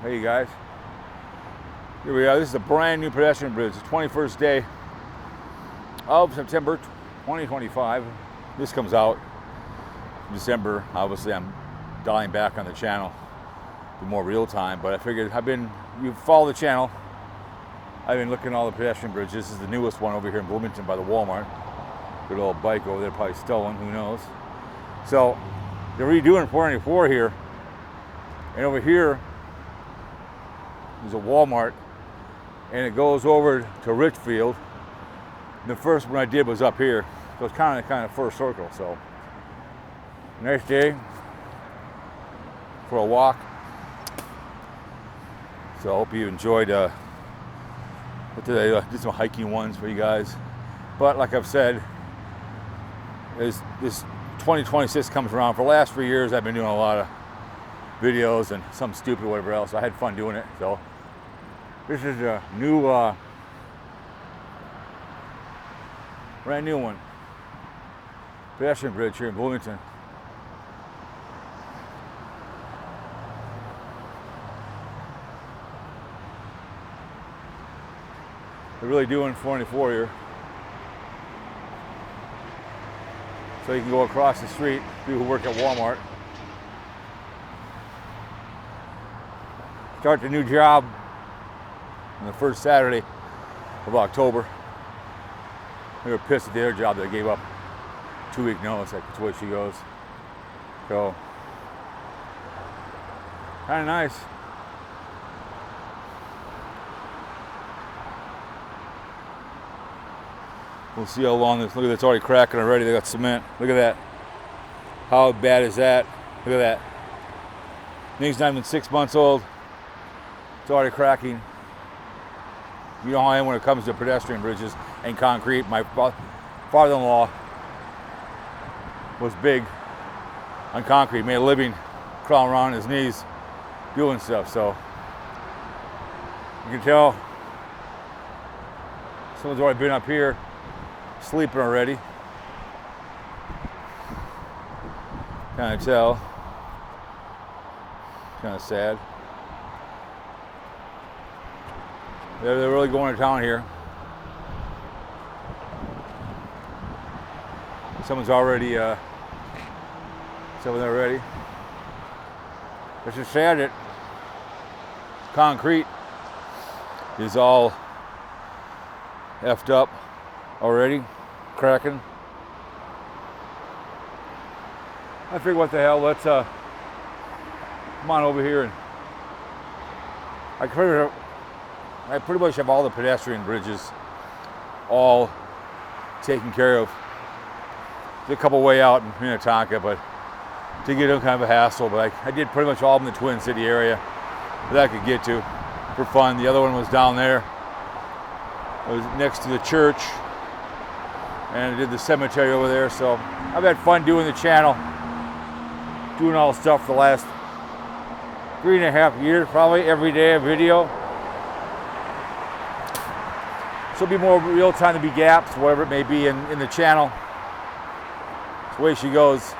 Hey guys, here we are. This is a brand new pedestrian bridge. The 21st day of September 2025. This comes out in December. Obviously I'm dialing back on the channel to more real time, but I figured you follow the channel. I've been looking at all the pedestrian bridges. This is the newest one over here in Bloomington by the Walmart. Good old bike over there, probably stolen, who knows. So they're redoing 494 here, and over here there's a Walmart, and it goes over to Richfield. The first one I did was up here, so it's kind of first circle. So nice day for a walk. So I hope you enjoyed. Today I did some hiking ones for you guys, but like I've said, as this 2026 comes around, for the last 3 years I've been doing a lot of videos and some stupid whatever else. I had fun doing it. So this is a new brand new one, pedestrian bridge here in Bloomington. They're really doing 494 here, so you can go across the street, people who work at Walmart. Start the new job on the first Saturday of October. They were pissed at their job. They gave up 2-week notice. That's the way she goes. So, kind of nice. We'll see how long this. Look at that, it's already cracking already. They got cement. Look at that. How bad is that? Look at that. Thing's not even 6 months old. It's already cracking. You know how I am when it comes to pedestrian bridges and concrete. My father-in-law was big on concrete, made a living crawling around on his knees doing stuff. So you can tell someone's already been up here sleeping already. Kind of tell. Kind of sad. They're really going to town here. Someone's already, someone already. It's just sad that concrete is all effed up already, cracking. I figured, what the hell, let's come on over here, and I pretty much have all the pedestrian bridges all taken care of. There's a couple way out in Minnetonka, but to get them kind of a hassle. But I did pretty much all of them in the Twin City area that I could get to for fun. The other one was down there. It was next to the church, and I did the cemetery over there. So I've had fun doing the channel, doing all the stuff for the last 3.5 years, probably every day a video. So it'll be more real time, to be gaps, whatever it may be in the channel. It's the way she goes.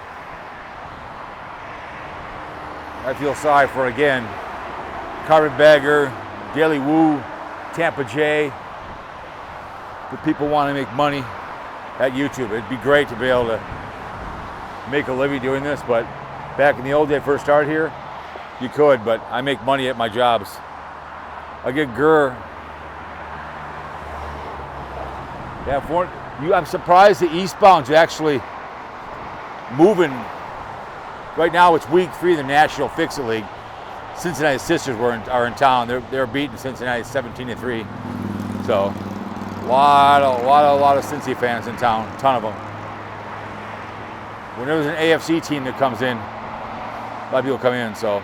I feel sorry for, again, Carpetbagger, Daily Woo, Tampa J. The people want to make money at YouTube. It'd be great to be able to make a living doing this, but back in the old day, first started here, you could, but I make money at my jobs. I get grr. Yeah, I'm surprised the eastbound's actually moving. Right now it's week 3 of the National Fix-It League. Cincinnati Sisters are in town. They're beating Cincinnati 17-3. So a lot of Cincy fans in town, a ton of them. When there's an AFC team that comes in, a lot of people come in. So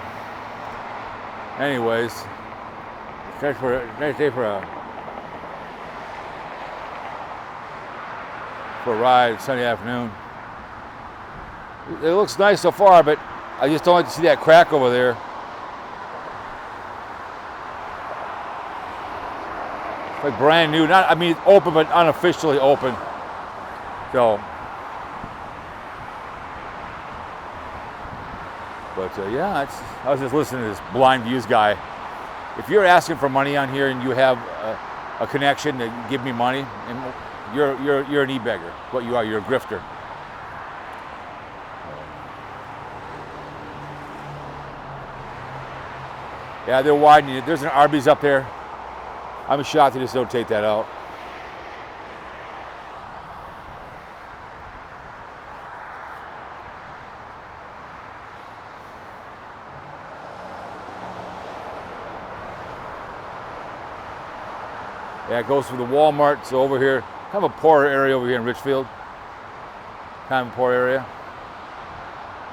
anyways, nice day for a ride Sunday afternoon. It looks nice so far, but I just don't like to see that crack over there. It's like brand new. I mean, open, but unofficially open. So But yeah, I was just listening to this blind views guy if you're asking for money on here and you have a connection to give me money, and you're an e-beggar. What you are, you're a grifter. Yeah, they're widening it. There's an Arby's up there. I'm shocked they just don't take that out. Yeah, it goes through the Walmart. So over here, kind of a poor area over here in Richfield. Kind of a poor area.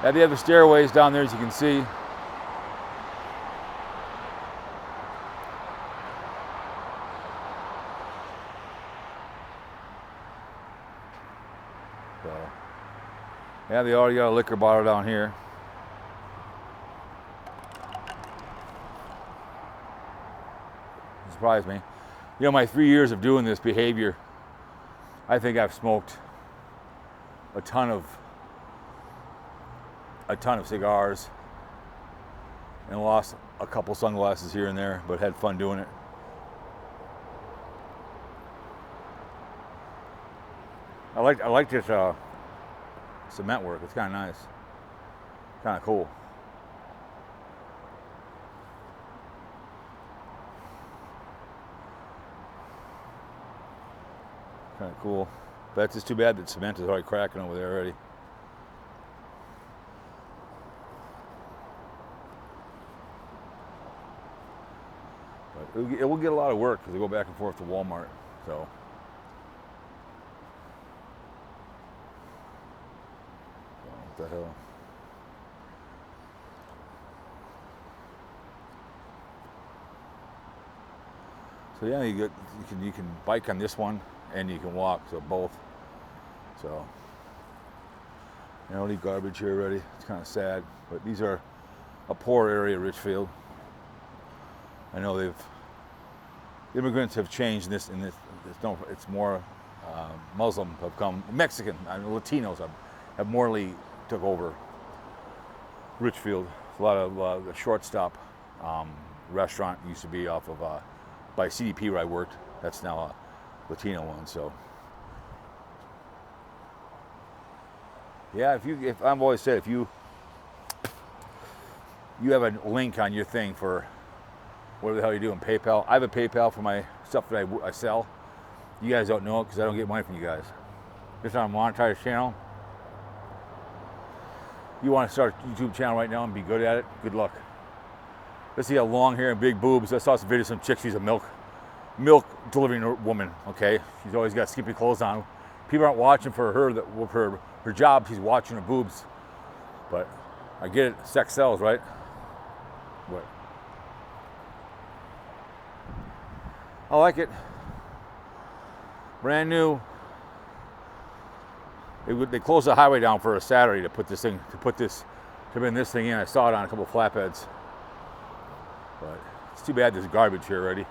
Yeah, they have the stairways down there, as you can see. So, yeah, they already got a liquor bottle down here. Surprised me. You know, my 3 years of doing this behavior, I think I've smoked a ton of cigars and lost a couple sunglasses here and there, but had fun doing it. I like this cement work. It's kind of nice, kind of cool. Kind of cool. But it's just too bad that cement is already cracking over there already. But it will get a lot of work because they go back and forth to Walmart. So. What the hell? So yeah, you can bike on this one and you can walk, so both. So you don't need garbage here already. It's kind of sad, but these are a poor area, Richfield. I know immigrants have changed in this. It's more Muslim have come, Mexican, Latinos have morally took over Richfield. A lot of the Shortstop restaurant used to be off of by CDP where I worked. That's now a Latino one. So yeah, if I've always said, if you have a link on your thing for whatever the hell you're doing, PayPal. I have a PayPal for my stuff that I sell. You guys don't know it because I don't get money from you guys. Just on a monetized channel. You want to start a YouTube channel right now and be good at it, good luck. Let's see how long hair and big boobs. I saw some video of some chick, she's a milk delivering woman, okay? She's always got skimpy clothes on. People aren't watching for her, her job, she's watching her boobs. But I get it, sex sells, right? But I like it. Brand new. They closed the highway down for a Saturday to bring this thing in. I saw it on a couple of flatbeds. But it's too bad there's garbage here already.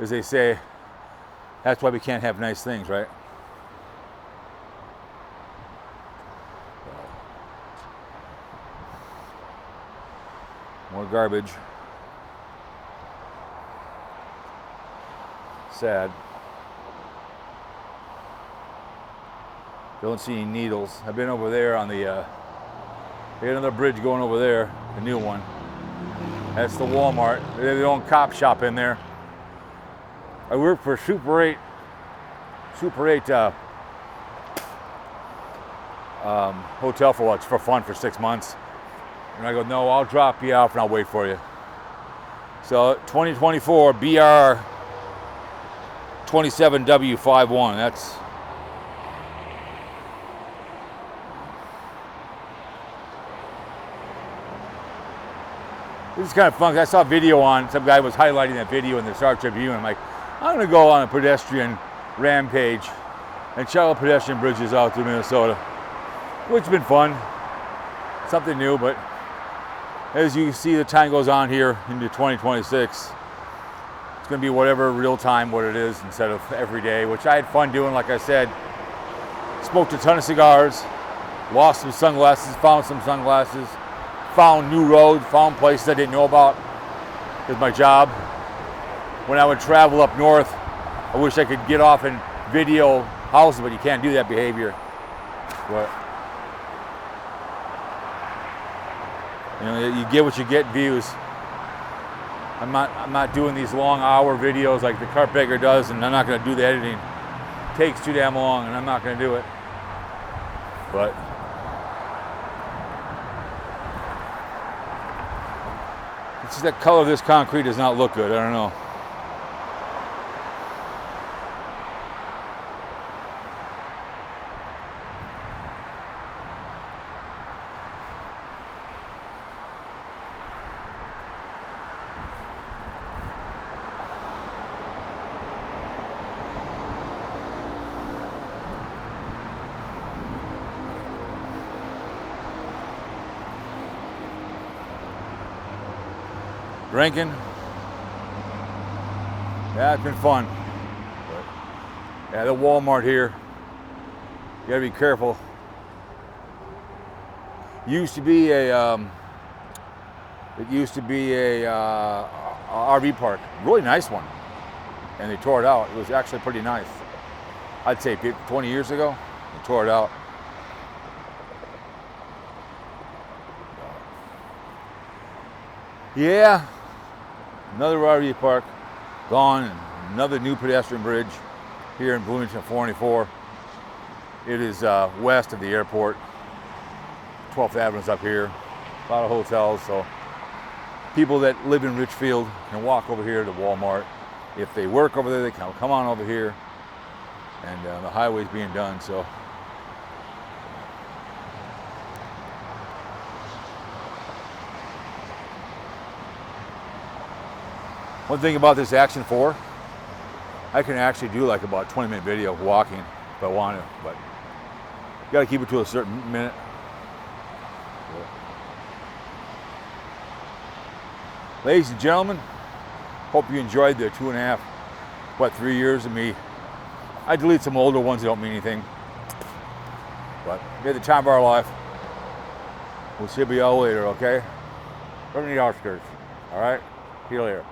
As they say, that's why we can't have nice things, right? More garbage. Sad. Don't see any needles. I've been over there on the, they got another bridge going over there, the new one. That's the Walmart. They have their own cop shop in there. I worked for Super 8 hotel for fun for 6 months. And I go, no, I'll drop you off and I'll wait for you. So 2024 BR 27W51, that's this is kind of fun. I saw a video on, some guy was highlighting that video in the Star Tribune. I'm like, I'm going to go on a pedestrian rampage and check out pedestrian bridges out through Minnesota, which has been fun. Something new, but as you see, the time goes on here into 2026. It's going to be whatever real time what it is instead of every day, which I had fun doing. Like I said, smoked a ton of cigars, lost some sunglasses, found some sunglasses, found new roads, found places I didn't know about. Because my job, when I would travel up north, I wish I could get off and video houses, but you can't do that behavior. But you know, you get what you get views. I'm not doing these long hour videos like the carpetbagger does, and I'm not going to do the editing. It takes too damn long, and I'm not going to do it. But it's just that color of this concrete does not look good. I don't know. Drinking. Yeah, it's been fun. But, yeah, the Walmart here. You gotta be careful. Used to be a RV park, really nice one, and they tore it out. It was actually pretty nice. I'd say 20 years ago, they tore it out. Yeah. Another RV park gone, and another new pedestrian bridge here in Bloomington-Richfield. It is west of the airport. 12th Avenue's up here. A lot of hotels, so people that live in Richfield can walk over here to Walmart. If they work over there, they can come on over here, and the highway's being done, so. One thing about this Action 4, I can actually do like about a 20-minute video of walking if I want to, but you got to keep it to a certain minute. Ladies and gentlemen, hope you enjoyed the 3 years of me. I delete some older ones that don't mean anything, but we had the time of our life. We'll see you all later, okay? From the outskirts, all right? See you later.